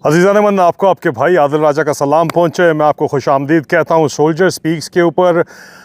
अजीज़ान मन, आपको आपके भाई आदिल राजा का सलाम पहुँचे। मैं आपको खुश आमदीद कहता हूँ। सोल्जर स्पीक्स के ऊपर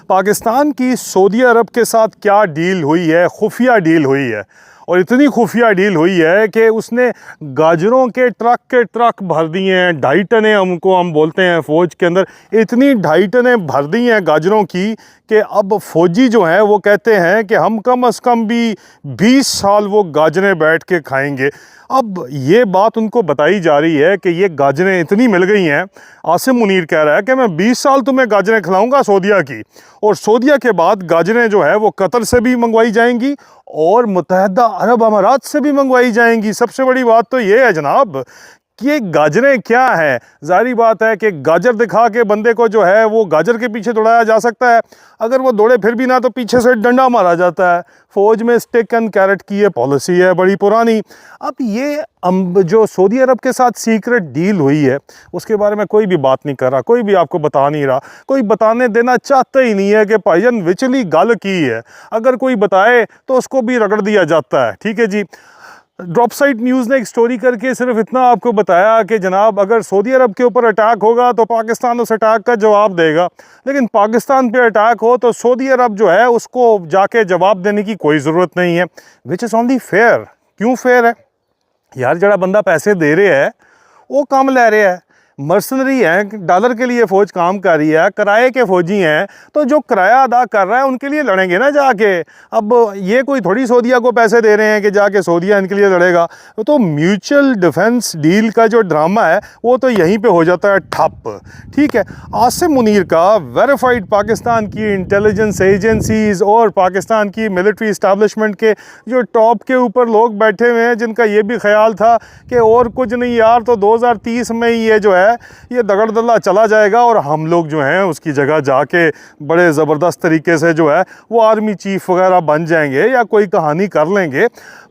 पाकिस्तान की सऊदी अरब के साथ क्या डील हुई है, खुफिया डील हुई है। और इतनी खुफिया डील हुई है कि उसने गाजरों के ट्रक भर दिए हैं। 2.5 टनें हम बोलते हैं फ़ौज के अंदर, इतनी 2.5 टनें भर दी हैं गाजरों की कि अब फ़ौजी जो हैं वो कहते हैं कि हम कम से कम भी 20 साल वो गाजरें बैठ के खाएंगे। अब ये बात उनको बताई जा रही है कि ये गाजरें इतनी मिल गई हैं। आसिम मुनीर कह रहा है कि मैं 20 साल तुम्हें गाजरें खिलाऊंगा सऊदीया की, और सऊदीया के बाद गाजरें जो है वो कतर से भी मंगवाई जाएंगी और मुत्तहदा अरब अमारात से भी मंगवाई जाएंगी। सबसे बड़ी बात तो ये है जनाब कि ये गाजरें क्या हैं। जाहिर बात है कि गाजर दिखा के बंदे को जो है वो गाजर के पीछे दौड़ाया जा सकता है। अगर वो दौड़े फिर भी ना तो पीछे से डंडा मारा जाता है। फ़ौज में स्टिक एंड कैरेट की ये पॉलिसी है बड़ी पुरानी। अब ये जो सऊदी अरब के साथ सीक्रेट डील हुई है उसके बारे में कोई भी बात नहीं कर रहा, कोई भी आपको बता नहीं रहा, कोई बताने देना चाहता ही नहीं है कि भाईजान विचली गल की है। अगर कोई बताए तो उसको भी रगड़ दिया जाता है। ठीक है जी। ड्रॉप साइट न्यूज़ ने एक स्टोरी करके सिर्फ इतना आपको बताया कि जनाब अगर सऊदी अरब के ऊपर अटैक होगा तो पाकिस्तान उस अटैक का जवाब देगा, लेकिन पाकिस्तान पे अटैक हो तो सऊदी अरब जो है उसको जाके जवाब देने की कोई ज़रूरत नहीं है। Which is only fair. क्यों फेयर है यार? जड़ा बंदा पैसे दे रहे है वो काम ले रहे है, मर्सनरी हैं, डॉलर के लिए फ़ौज काम कर रही है, किराए के फ़ौजी हैं, तो जो किराया अदा कर रहा है उनके लिए लड़ेंगे ना जाके। अब ये कोई थोड़ी सऊदीया को पैसे दे रहे हैं कि जाके सऊदीया इनके लिए लड़ेगा। तो म्यूचुअल डिफेंस डील का जो ड्रामा है वो तो यहीं पे हो जाता है ठप। ठीक है। आसिम मुनीर का वेरीफाइड पाकिस्तान की इंटेलिजेंस एजेंसीज़ और पाकिस्तान की मिलिट्री इस्टेब्लिशमेंट के जो टॉप के ऊपर लोग बैठे हुए हैं, जिनका ये भी ख्याल था कि और कुछ नहीं यार, तो 2030 में ही ये जो है ये दगड़ दल्ला चला जाएगा और हम लोग जो हैं उसकी जगह जाके बड़े ज़बरदस्त तरीके से जो है वो आर्मी चीफ वगैरह बन जाएंगे या कोई कहानी कर लेंगे।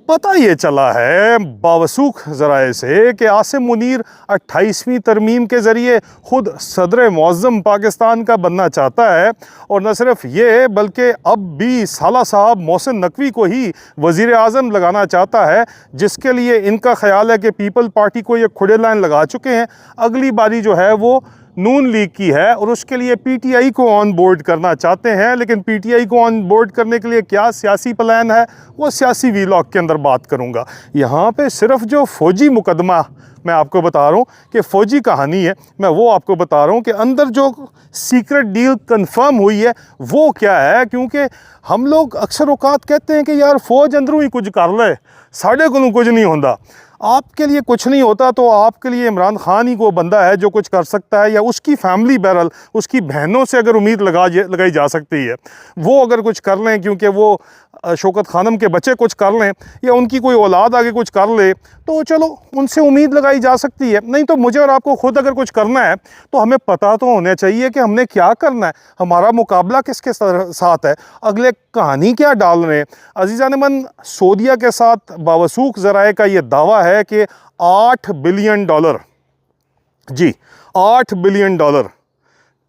पता ये चला है बावसूख ज़राए से कि आसिम मुनीर 28वीं तरमीम के ज़रिए ख़ुद सदर मुअज़्ज़म पाकिस्तान का बनना चाहता है। और न सिर्फ ये बल्कि अब भी साला साहब मोहसिन नकवी को ही वज़ीर आज़म लगाना चाहता है, जिसके लिए इनका ख़याल है कि पीपल पार्टी को ये खुड़े लाइन लगा चुके हैं। अगली बारी जो है वो नून लीग की है और उसके लिए पीटीआई को ऑन बोर्ड करना चाहते हैं। लेकिन पीटीआई को ऑन बोर्ड करने के लिए क्या सियासी प्लान है वो सियासी वीलॉग के अंदर बात करूंगा। यहाँ पे सिर्फ जो फ़ौजी मुकदमा मैं आपको बता रहा हूँ कि फ़ौजी कहानी है, मैं वो आपको बता रहा हूँ कि अंदर जो सीक्रेट डील कंफर्म हुई है वो क्या है। क्योंकि हम लोग अक्सर औकात कहते हैं कि यार फ़ौज अंदरों ही कुछ कर ले, साढ़े को कुछ नहीं होता। आपके लिए कुछ नहीं होता तो आपके लिए इमरान खान ही को बंदा है जो कुछ कर सकता है, या उसकी फैमिली बहरहाल उसकी बहनों से अगर उम्मीद लगाई जा सकती है वो अगर कुछ कर लें, क्योंकि वो शौकत खानम के बच्चे कुछ कर लें या उनकी कोई औलाद आगे कुछ कर ले तो चलो उनसे उम्मीद लगाई जा सकती है। नहीं तो मुझे और आपको खुद अगर कुछ करना है तो हमें पता तो होना चाहिए कि हमने क्या करना है, हमारा मुकाबला किसके साथ है, अगले कहानी क्या डाल रहे हैं। अजीज़ान मन, सऊदीया के साथ बावसूख ज़राए का ये दावा है कि 8 बिलियन डॉलर, जी 8 billion dollar,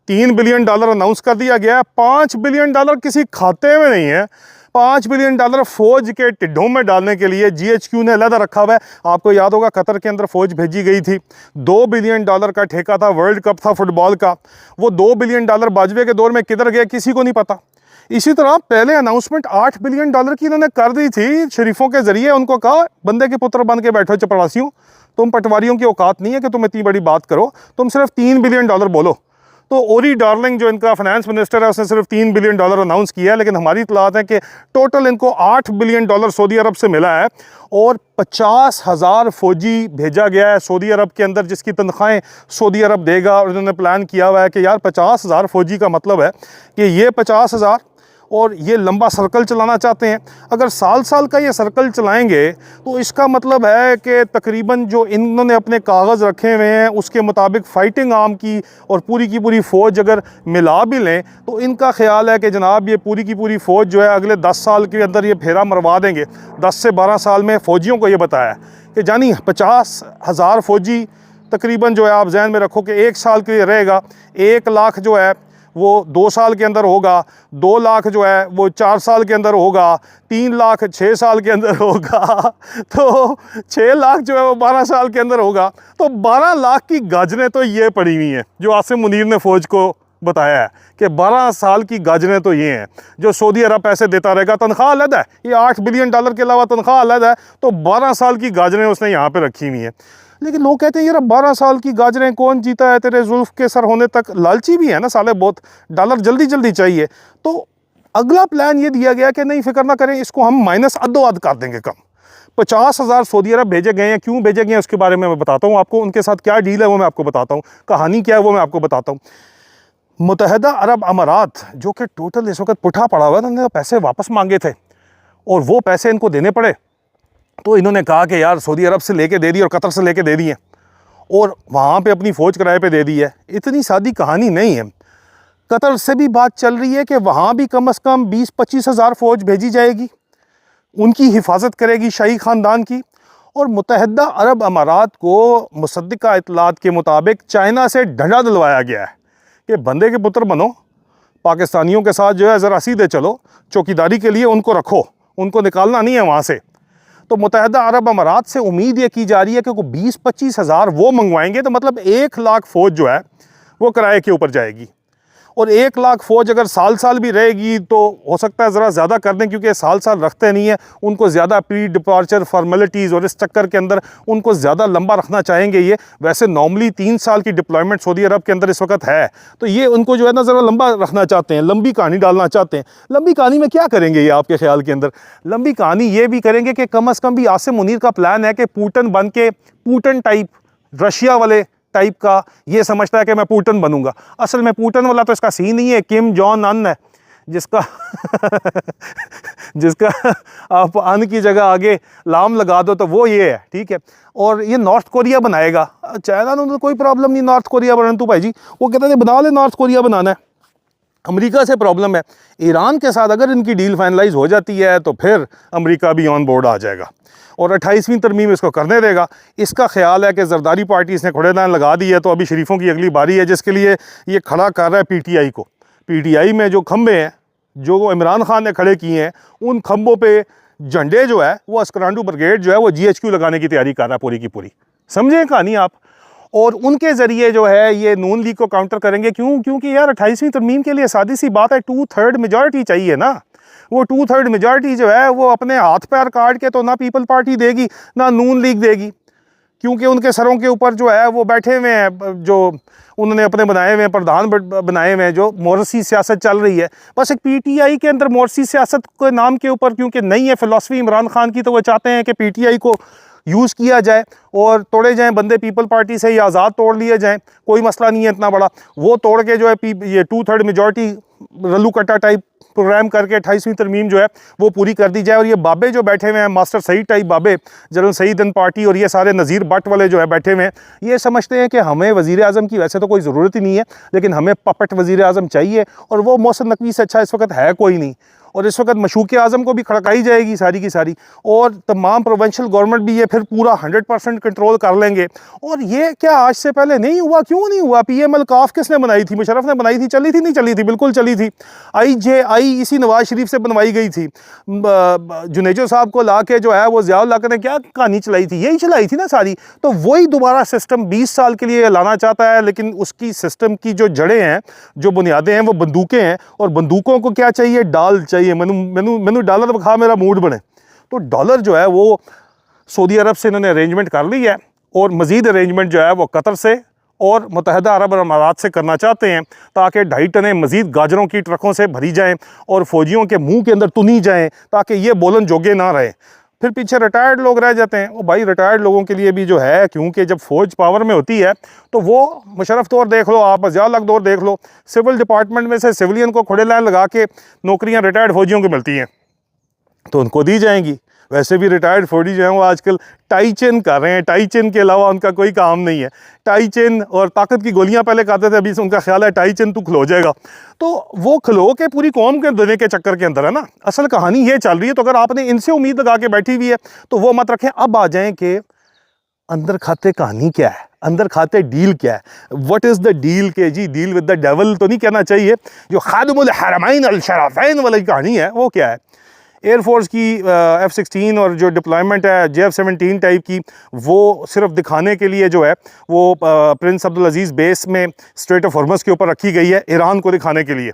3 billion dollar announce कर दिया गया है, 5 बिलियन डॉलर किसी खाते में नहीं है। 5 बिलियन डॉलर फ़ौज के टिड्ढों में डालने के लिए जीएचक्यू ने अलग रखा हुआ है। आपको याद होगा कतर के अंदर फ़ौज भेजी गई थी। 2 बिलियन डॉलर का ठेका था, वर्ल्ड कप था फुटबॉल का। वो 2 बिलियन डॉलर बाजवे के दौर में किधर गया किसी को नहीं पता। इसी तरह पहले अनाउंसमेंट 8 बिलियन डॉलर की इन्होंने कर दी थी शरीफों के ज़रिए। उनको कहा बंदे के पुत्र बन के बैठो चपरासियों, तुम पटवारियों की औकात नहीं है कि तुम इतनी बड़ी बात करो, तुम सिर्फ 3 बिलियन डॉलर बोलो। तो ओरी डार्लिंग जो इनका फाइनेंस मिनिस्टर है उसने सिर्फ 3 बिलियन डॉलर अनाउंस किया है, लेकिन हमारी इतलात है कि टोटल इनको 8 बिलियन डॉलर सऊदी अरब से मिला है। और 50,000 फ़ौजी भेजा गया है सऊदी अरब के अंदर, जिसकी तनख्वाहें सऊदी अरब देगा। और इन्होंने प्लान किया हुआ है कि यार 50,000 फ़ौजी का मतलब है कि ये 50,000 और ये लंबा सर्कल चलाना चाहते हैं। अगर साल साल का ये सर्कल चलाएंगे तो इसका मतलब है कि तकरीबन जो इन्होंने अपने कागज़ रखे हुए हैं उसके मुताबिक फ़ाइटिंग आर्म की और पूरी की पूरी फ़ौज अगर मिला भी लें तो इनका ख़्याल है कि जनाब ये पूरी की पूरी फ़ौज जो है अगले 10 साल के अंदर ये फेरा मरवा देंगे। 10 से 12 साल में फ़ौजियों को ये बताया कि जानी 50,000 फ़ौजी तकरीबन जो है आप जहन में रखो कि 1 साल के लिए रहेगा। 1 लाख जो है वो 2 साल के अंदर होगा, 2 लाख जो है वो 4 साल के अंदर होगा, 3 लाख 6 साल के अंदर होगा, तो 6 लाख जो है वो 12 साल के अंदर होगा। तो 12 लाख की गाजरें तो ये पड़ी हुई हैं जो आसिम मुनीर ने फ़ौज को बताया है कि 12 साल की गाजरें तो ये हैं जो सऊदी अरब पैसे देता रहेगा। तनख्वाह अलग है, ये $8 बिलियन के अलावा तनख्वाह अलग है, तो 12 साल की गाजरें उसने यहाँ पे रखी हुई हैं। लेकिन लोग कहते हैं यार 12 साल की गाजरें कौन जीता है, तेरे जुल्फ के सर होने तक। लालची भी है ना साले बहुत, डॉलर जल्दी जल्दी चाहिए। तो अगला प्लान ये दिया गया कि नहीं फिक्र ना करें, इसको हम माइनस अदो-अद कर देंगे कम। 50,000 सऊदी अरब भेजे गए हैं। क्यों भेजे गए हैं उसके बारे में मैं बताता हूँ आपको, उनके साथ क्या डील है वो मैं आपको बताता हूँ, कहानी क्या है वो मैं आपको बताता हूँ। मुत्तहिदा अरब अमारात जो कि टोटल इस वक्त पुठा पड़ा हुआ है, उन्होंने पैसे वापस मांगे थे और वो पैसे इनको देने पड़े। तो इन्होंने कहा कि यार सऊदी अरब से लेके दे दी और कतर से लेके दे दी है और वहाँ पे अपनी फ़ौज किराए पे दे दी है। इतनी सादी कहानी नहीं है। कतर से भी बात चल रही है कि वहाँ भी कम से कम 20-25 हज़ार फ़ौज भेजी जाएगी, उनकी हिफाजत करेगी शाही ख़ानदान की। और मुत्तहिदा अरब अमारात को मुसद्दिका इतलात के मुताबिक चाइना से डंडा दिलवाया गया है कि बंदे के पुत्र बनो, पाकिस्तानियों के साथ जो है ज़रा सीधे चलो, चौकीदारी के लिए उनको रखो, उनको निकालना नहीं है वहाँ से। तो मुत्तहिदा अरब अमारात से उम्मीद ये की जा रही है कि 20-25 हज़ार वो मंगवाएंगे, तो मतलब 1 लाख फ़ौज जो है वो किराए के ऊपर जाएगी। और 1 लाख फ़ौज अगर साल साल भी रहेगी तो हो सकता है ज़रा ज़्यादा कर दें, क्योंकि साल साल रखते नहीं है उनको, ज़्यादा प्री डिपार्चर फॉर्मेलिटीज़ और इस चक्कर के अंदर उनको ज़्यादा लंबा रखना चाहेंगे ये। वैसे नॉर्मली 3 साल की डिप्लॉयमेंट सऊदी अरब के अंदर इस वक्त है, तो ये उनको जो है ना ज़रा लंबा रखना चाहते हैं, लंबी कहानी डालना चाहते हैं। लंबी कहानी में क्या करेंगे ये आपके ख्याल के अंदर? लंबी कहानी ये भी करेंगे कि कम अज़ कम भी आसिम मुनीर का प्लान है कि पुतिन बन के, पुतिन टाइप, रशिया वाले टाइप का ये समझता है कि मैं पुतिन बनूंगा। असल में पुतिन वाला तो इसका सीन नहीं है, किम जॉन अन है जिसका जिसका आप अन की जगह आगे लाम लगा दो तो वो ये है, ठीक है। और ये नॉर्थ कोरिया बनाएगा। चाइना ने तो कोई प्रॉब्लम नहीं नॉर्थ कोरिया बनाने, तू भाई जी वो कहते हैं बना ले, नॉर्थ कोरिया बनाना है। अमेरिका से प्रॉब्लम है। ईरान के साथ अगर इनकी डील फाइनलाइज हो जाती है तो फिर अमेरिका भी ऑन बोर्ड आ जाएगा और 28वीं तरमीम इसको करने देगा। इसका ख्याल है कि जरदारी पार्टी इसने खुड़ेदान लगा दी है, तो अभी शरीफों की अगली बारी है, जिसके लिए ये खड़ा कर रहा है पीटीआई को। पीटीआई में जो खंबे हैं जो इमरान खान ने खड़े किए हैं, उन खंबों पे झंडे जो है वो अस्करांडू ब्रिगेड जो है वो GHQ लगाने की तैयारी कर रहा है पूरी की पूरी। समझे कहानी आप? और उनके ज़रिए जो है ये नून लीग को काउंटर करेंगे। क्यों? क्योंकि यार 28वीं तरमीम के लिए सादी सी बात है, 2/3 मेजॉरिटी चाहिए ना। वो 2/3 मेजॉरिटी जो है वो अपने हाथ पैर काट के तो ना पीपल पार्टी देगी ना नून लीग देगी, क्योंकि उनके सरों के ऊपर जो है वो बैठे हुए हैं, जो उन्होंने अपने बनाए हुए हैं प्रधान बनाए हुए हैं, जो मोरसी सियासत चल रही है। बस एक पीटीआई के अंदर मोरसी सियासत के नाम के ऊपर क्योंकि नहीं है फिलॉसफी इमरान खान की, तो वो चाहते हैं कि पीटीआई को यूज़ किया जाए और तोड़े जाएं बंदे, पीपल पार्टी से ही आज़ाद तोड़ लिए जाएं, कोई मसला नहीं है इतना बड़ा। वो तोड़ के जो है ये 2/3 मेजॉरिटी रल्लू कट्टा टाइप प्रोग्राम करके 28वीं तरमीम जो है वो पूरी कर दी जाए। और ये बाबे जो बैठे हुए हैं, मास्टर सईद टाइप बाबे, जनरल सईद पार्टी और ये सारे नज़ीर भट्ट वाले जो है बैठे हुए हैं, ये समझते हैं कि हमें वज़ीर आज़म की वैसे तो कोई ज़रूरत ही नहीं है, लेकिन हमें पपट वज़ीर आज़म चाहिए, और वो मोहसिन नकवी से अच्छा इस वक्त है कोई नहीं। और इस वक्त मशूक़ आज़म को भी खड़काई जाएगी सारी की सारी, और तमाम प्रोविंशियल गवर्नमेंट भी ये फिर पूरा 100% कंट्रोल कर लेंगे। और ये क्या आज से पहले नहीं हुआ? क्यों नहीं हुआ? PML काफ किसने बनाई थी? मुशर्रफ ने बनाई थी। चली थी? नहीं चली थी? बिल्कुल चली थी। IJI इसी नवाज शरीफ से बनवाई गई थी। जुनेजो साहब को ला के जो है वो ज़िया-उल-हक ने क्या कहानी चलाई थी? यही चलाई थी ना सारी। तो वही दोबारा सिस्टम 20 साल के लिए लाना चाहता है, लेकिन उसकी सिस्टम की जो जड़ें हैं, जो बुनियादें हैं, वो बंदूकें हैं। और बंदूकों को क्या चाहिए? डाल चाहिए। मैनू डॉलर दिखा, मेरा मूड बने। तो डॉलर जो है वो सऊदी अरब से इन्होंने अरेंजमेंट कर ली है, और मज़ीद अरेंजमेंट जो है वो कतर से और मुत्तहिदा अरब अमारात से करना चाहते हैं, ताकि 2.5 टन मज़ीद गाजरों की ट्रकों से भरी जाएँ और फ़ौजियों के मुंह के अंदर तुनी जाएँ, ताकि ये बोलन जोगे ना रहे। फिर पीछे रिटायर्ड लोग रह जाते हैं। वो भाई रिटायर्ड लोगों के लिए भी जो है, क्योंकि जब फ़ौज पावर में होती है तो वो मुशर्रफ दौर देख लो आप, ज़िया-उल-हक दौर देख लो, सिविल डिपार्टमेंट में से सिविलियन को खुले लाइन लगा के नौकरियां रिटायर्ड फ़ौजियों को मिलती हैं, तो उनको दी जाएंगी। वैसे भी रिटायर्ड फौजी जो हैं वो आजकल टाई चेन कर रहे हैं, टाई चेन के अलावा उनका कोई काम नहीं है। टाई चेन और ताकत की गोलियां पहले खाते थे, अभी से उनका ख्याल है टाई चेन तू खलो जाएगा। तो वो खलो के पूरी कौम के देने के चक्कर के अंदर है ना, असल कहानी ये चल रही है। तो अगर आपने इनसे उम्मीद लगा के बैठी हुई है तो वो मत रखें। अब आ जाएं कि अंदर खाते कहानी क्या है, अंदर खाते डील क्या है, व्हाट इज़ द डील के जी, डील विद द डेवल तो नहीं कहना चाहिए, जो खादिमुल हरमैन अल शरफैन वाली कहानी है वो क्या है। एयरफोर्स की F-16 और जो डिप्लॉयमेंट है JF-17 टाइप की, वो सिर्फ दिखाने के लिए जो है वो प्रिंस अब्दुल अजीज़ बेस में स्ट्रेट ऑफ हॉर्मज़ के ऊपर रखी गई है ईरान को दिखाने के लिए,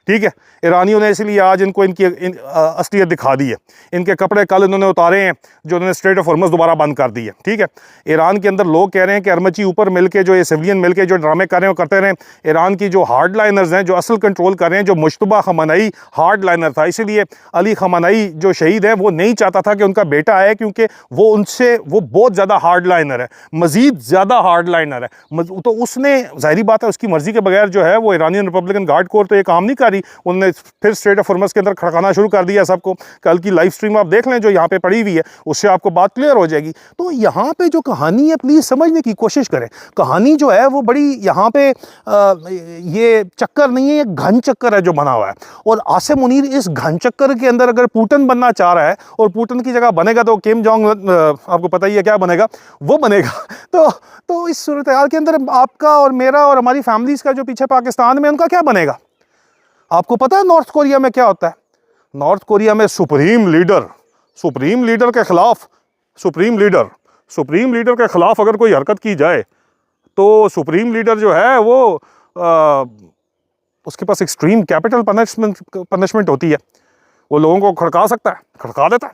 ठीक है। ईरानियों ने इसलिए आज इनको इनकी असलियत दिखा दी है। इनके कपड़े कल इन्होंने उतारे हैं जो उन्होंने स्ट्रेट ऑफ हॉर्मज़ दोबारा बंद कर दी है, ठीक है। ईरान के अंदर लोग कह रहे हैं कि अरमची ऊपर मिलके जो ये सिविलियन मिलके जो ड्रामे कर रहे हैं वो करते रहें। ईरान की जो हार्ड लाइनर्स हैं जो असल कंट्रोल कर रहे हैं, जो मुश्तबा खमनई हार्ड लाइनर था, इसीलिए अली खमनई जो शहीद है वो नहीं चाहता था कि उनका बेटा आए, क्योंकि वो बहुत ज़्यादा हार्ड लाइनर है, मज़ीद ज़्यादा हार्ड लाइनर है। तो उसने ज़ाहिरी बात है उसकी मर्ज़ी के बगैर जो है वो ईरानियन रिपब्लिकन गार्ड कोर तो ये काम नहीं कर रही, उन्होंने फिर स्ट्रेट ऑफ हॉर्मज़ के अंदर खड़काना शुरू कर दिया सबको। कल की लाइव स्ट्रीम आप देख लें जो यहाँ पे पड़ी हुई है, उससे आपको बात क्लियर हो जाएगी। तो यहाँ पे जो कहानी है प्लीज़ समझने की कोशिश करें। कहानी जो है वो बड़ी यहाँ पे ये चक्कर नहीं है, ये घन चक्कर है जो बना हुआ है। और आसिम मुनीर इस घन चक्कर के अंदर अगर पुतिन बनना चाह रहा है और पुतिन की जगह बनेगा तो किम जोंग, आपको पता ही है क्या बनेगा, वो बनेगा। तो इस सूरत हाल के अंदर आपका और मेरा और हमारी फैमिलीज़ का जो पीछे पाकिस्तान में उनका क्या बनेगा। आपको पता है नॉर्थ कोरिया में क्या होता है? नॉर्थ कोरिया में सुप्रीम लीडर के खिलाफ सुप्रीम लीडर के खिलाफ अगर कोई हरकत की जाए तो सुप्रीम लीडर जो है वो उसके पास एक्सट्रीम कैपिटल पनिशमेंट होती है, वो लोगों को खड़का सकता है, खड़का देता है।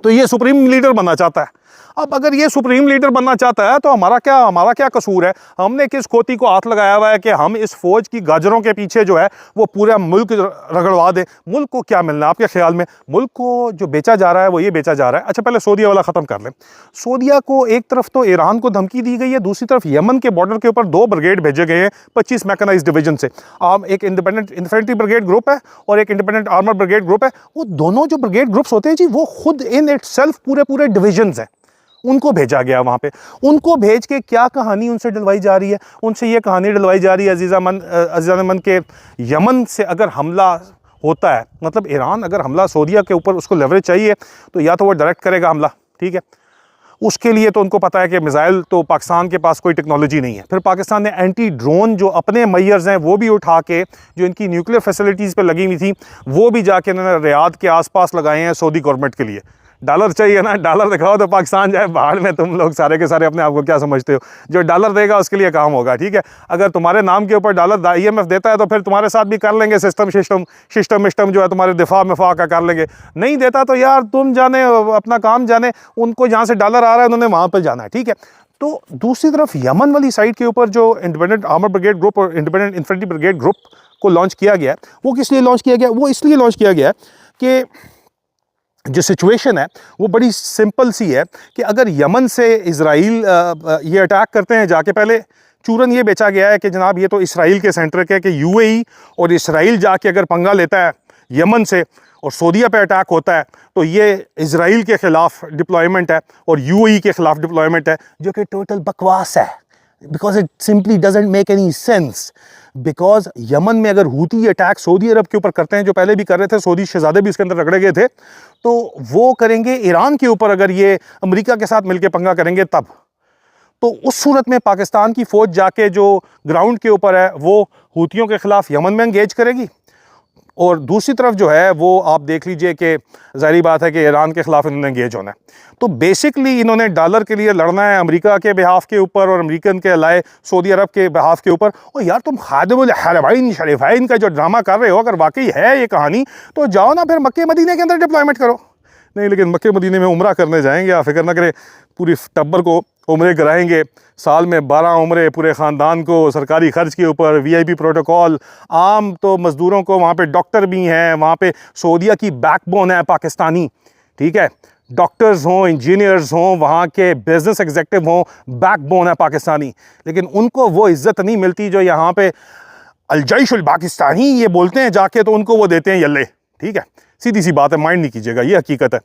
तो ये सुप्रीम लीडर बनना चाहता है। अब अगर ये सुप्रीम लीडर बनना चाहता है तो हमारा क्या कसूर है? हमने किस खोती को हाथ लगाया हुआ है कि हम इस फौज की गाजरों के पीछे जो है वो पूरा मुल्क रगड़वा दें? मुल्क को क्या मिलना है आपके ख्याल में? मुल्क को जो बेचा जा रहा है वो ये बेचा जा रहा है। अच्छा पहले सऊदीया वाला ख़त्म कर लें। सऊदीया को एक तरफ तो ईरान को धमकी दी गई है, दूसरी तरफ यमन के बॉर्डर के ऊपर 2 ब्रिगेड भेजे गए हैं 25 मैकेनाइज्ड डिवीजन से। एक इंडिपेंडेंट इन्फेंट्री ब्रिगेड ग्रुप है और एक इंडिपेंडेंट आर्मर ब्रिगेड ग्रुप है। वो दोनों जो ब्रिगेड ग्रुप्स होते हैं जी वो खुद इन इटसेल्फ पूरे डिविजन्स हैं। उनको भेजा गया वहाँ पे, उनको भेज के क्या कहानी उनसे डलवाई जा रही है? उनसे ये कहानी डलवाई जा रही है अजीज़ामन के यमन से अगर हमला होता है, मतलब ईरान अगर हमला सऊदीया के ऊपर उसको लेवरेज चाहिए तो या तो वो डायरेक्ट करेगा हमला, ठीक है। उसके लिए तो उनको पता है कि मिसाइल तो पाकिस्तान के पास कोई टेक्नोलॉजी नहीं है। फिर पाकिस्तान ने एंटी ड्रोन जो अपने मैयर्स हैं वो भी उठा के जो इनकी न्यूक्लियर फैसिलिटीज़ पे लगी हुई थी वो भी जाके इन्होंने रियाद के आसपास लगाए हैं सऊदी गवर्नमेंट के लिए। डॉलर चाहिए ना, डॉलर दिखाओ तो पाकिस्तान जाए बाहर में। तुम लोग सारे के सारे अपने आप को क्या समझते हो? जो डॉलर देगा उसके लिए काम होगा, ठीक है। अगर तुम्हारे नाम के ऊपर डॉलर IMF देता है तो फिर तुम्हारे साथ भी कर लेंगे सिस्टम जो है तुम्हारे दिफा मिफा का कर लेंगे। नहीं देता तो यार तुम जाने, अपना काम जाने, उनको जहाँ से डॉलर आ रहा है उन्होंने वहाँ पर जाना है, ठीक है। तो दूसरी तरफ यमन वाली साइड के ऊपर जो इंडिपेंडेंट आर्मर ब्रिगेड ग्रुप और इंडिपेंडेंट इन्फेंट्री ब्रिगेड ग्रुप को लॉन्च किया गया है, वो किस लिए लॉन्च किया गया? वो इसलिए लॉन्च किया गया है कि जो सिचुएशन है वो बड़ी सिंपल सी है कि अगर यमन से इजराइल ये अटैक करते हैं जाके, पहले चूरन ये बेचा गया है कि जनाब ये तो इसराइल के सेंटर के कि UAE और इसराइल जाके अगर पंगा लेता है यमन से और सऊदीया पे अटैक होता है तो ये इजराइल के ख़िलाफ़ डिप्लॉयमेंट है और UAE के ख़िलाफ़ डिप्लॉयमेंट है, जो कि टोटल बकवास है। Because it simply doesn't make any sense. Because Yemen में अगर हूती अटैक सऊदी अरब के ऊपर करते हैं, जो पहले भी कर रहे थे, सऊदी शहजादे भी इसके अंदर रगड़े गए थे, तो वो करेंगे ईरान के ऊपर अगर ये अमेरिका के साथ मिलकर पंगा करेंगे तब। तो उस सूरत में पाकिस्तान की फ़ौज जाके जो ग्राउंड के ऊपर है वो हूतियों के ख़िलाफ़ यमन में एंगेज करेगी, और दूसरी तरफ जो है वो आप देख लीजिए कि ज़ाहिर बात है कि ईरान के ख़िलाफ़ इन्होंने एंगेज होना है। तो बेसिकली इन्होंने डॉलर के लिए लड़ना है अमेरिका के बिहाफ के ऊपर और अमेरिकन के अलाए सऊदी अरब के बिहाफ के ऊपर। और यार तुम खादिमुल हरमैन शरीफैन का जो ड्रामा कर रहे हो, अगर वाकई है ये कहानी, तो जाओ ना फिर मक्के मदीने के अंदर डिप्लॉयमेंट करो। नहीं, लेकिन मक्के मदीने में उम्रा करने जाएंगे, आप फिक्र ना करें, पूरी टब्बर को उम्रे कराएंगे, साल में 12 उम्रे पूरे ख़ानदान को सरकारी ख़र्च के ऊपर, VIP प्रोटोकॉल। आम तो मज़दूरों को वहाँ पे डॉक्टर भी हैं, वहाँ पे सऊदीया की बैकबोन है पाकिस्तानी, ठीक है। डॉक्टर्स हों, इंजीनियर्स हों, वहाँ के बिज़नेस एग्जेक्टिव हों, बैकबोन है पाकिस्तानी। लेकिन उनको वो इज़्ज़त नहीं मिलती जो यहाँ पे अल-जैशुल पाकिस्तानी ये बोलते हैं जाके, तो उनको वो देते हैं यल्ले, ठीक है। सीधी सी बात है, माइंड नहीं कीजिएगा, ये हकीकत है।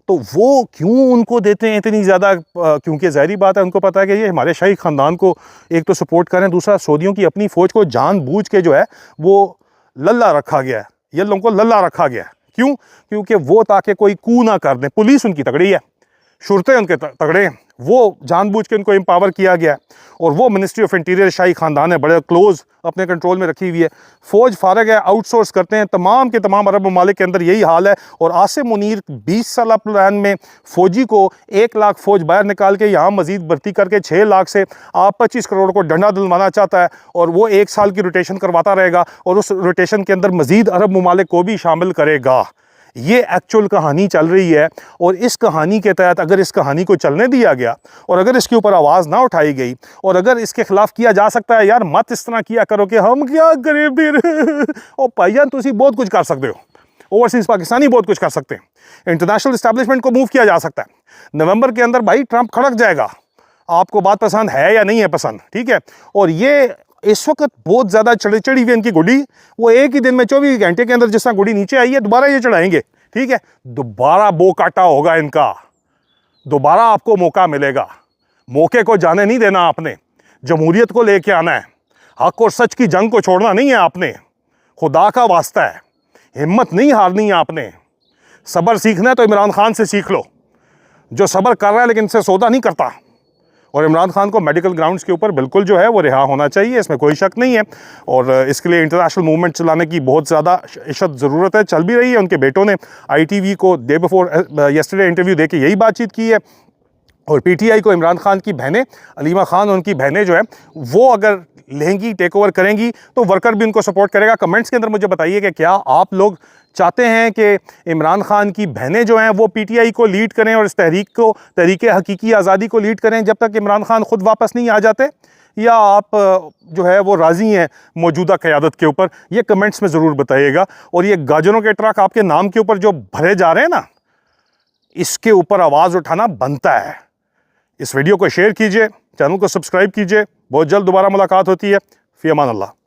तो वो क्यों उनको देते हैं इतनी ज़्यादा? क्योंकि ज़ाहिरी बात है उनको पता है कि ये हमारे शाही ख़ानदान को एक तो सपोर्ट करें, दूसरा सऊदियों की अपनी फ़ौज को जानबूझ के जो है वो लल्ला रखा गया है, ये लोगों को लल्ला रखा गया है। क्यों? क्योंकि वो ताकि कोई कू ना कर दें। पुलिस उनकी तगड़ी है, शुरते उनके तगड़े हैं, वो जानबूझ के उनको एम्पावर किया गया है और वो मिनिस्ट्री ऑफ इंटीरियर शाही ख़ानदान है, बड़े क्लोज अपने कंट्रोल में रखी हुई है। फ़ौज फारग है, आउटसोर्स करते हैं। तमाम के तमाम अरब ममालिक के अंदर यही हाल है। और आसिम मुनीर 20 साल प्लान में फ़ौजी को 1 लाख फ़ौज बाहर निकाल के यहाँ मज़ीद भर्ती करके 6 लाख से आप 25 करोड़ को डंडा दिलवाना चाहता है और वो 1 साल की रोटेशन करवाता रहेगा और उस रोटेशन के अंदर मज़ीद अरब ममालिक को भी शामिल करेगा। ये एक्चुअल कहानी चल रही है। और इस कहानी के तहत अगर इस कहानी को चलने दिया गया और अगर इसके ऊपर आवाज़ ना उठाई गई और अगर इसके खिलाफ किया जा सकता है, यार मत इस तरह किया करो कि हम क्या करें फिर। ओ भाईजान तुसी बहुत कुछ कर सकते हो, ओवरसीज़ पाकिस्तानी बहुत कुछ कर सकते हैं, इंटरनेशनल इस्टेब्लिशमेंट को मूव किया जा सकता है। नवंबर के अंदर भाई ट्रंप खड़क जाएगा, आपको बात पसंद है या नहीं है पसंद, ठीक है। और ये इस वक्त बहुत ज़्यादा चढ़ी हुई इनकी गुड़ी, वो एक ही दिन में 24 घंटे के अंदर जिस तरह गुड़ी नीचे आई है दोबारा ये चढ़ाएंगे, ठीक है। दोबारा बो काटा होगा इनका, दोबारा आपको मौका मिलेगा। मौके को जाने नहीं देना आपने, जमहूरियत को लेके आना है, हक और सच की जंग को छोड़ना नहीं है आपने, खुदा का वास्ता है, हिम्मत नहीं हारनी है आपने। सब्र सीखना है तो इमरान खान से सीख लो, जो सब्र कर रहा है लेकिन इनसे सौदा नहीं करता। और इमरान खान को मेडिकल ग्राउंड्स के ऊपर बिल्कुल जो है वो रिहा होना चाहिए, इसमें कोई शक नहीं है। और इसके लिए इंटरनेशनल मूवमेंट चलाने की बहुत ज़्यादा इशद ज़रूरत है, चल भी रही है। उनके बेटों ने ITV को डे बिफोर यस्टरडे इंटरव्यू दे के यही बातचीत की है। और PTI को इमरान खान की बहनें, अलीमा खान उनकी बहनें जो है वो अगर लेंगी, टेक ओवर करेंगी तो वर्कर भी उनको सपोर्ट करेगा। कमेंट्स के अंदर मुझे बताइए कि क्या आप लोग चाहते हैं कि इमरान खान की बहनें जो हैं वो PTI को लीड करें और इस तहरीक को, तहरीक हकीकी आज़ादी को लीड करें जब तक इमरान खान खुद वापस नहीं आ जाते, या आप जो है वो राज़ी हैं मौजूदा क़यादत के ऊपर? ये कमेंट्स में ज़रूर बताइएगा। और ये गाजरों के ट्रक आपके नाम के ऊपर जो भरे जा रहे हैं ना, इसके ऊपर आवाज़ उठाना बनता है। इस वीडियो को शेयर कीजिए, चैनल को सब्सक्राइब कीजिए। बहुत जल्द दोबारा मुलाकात होती है। फ़ी अमान अल्लाह।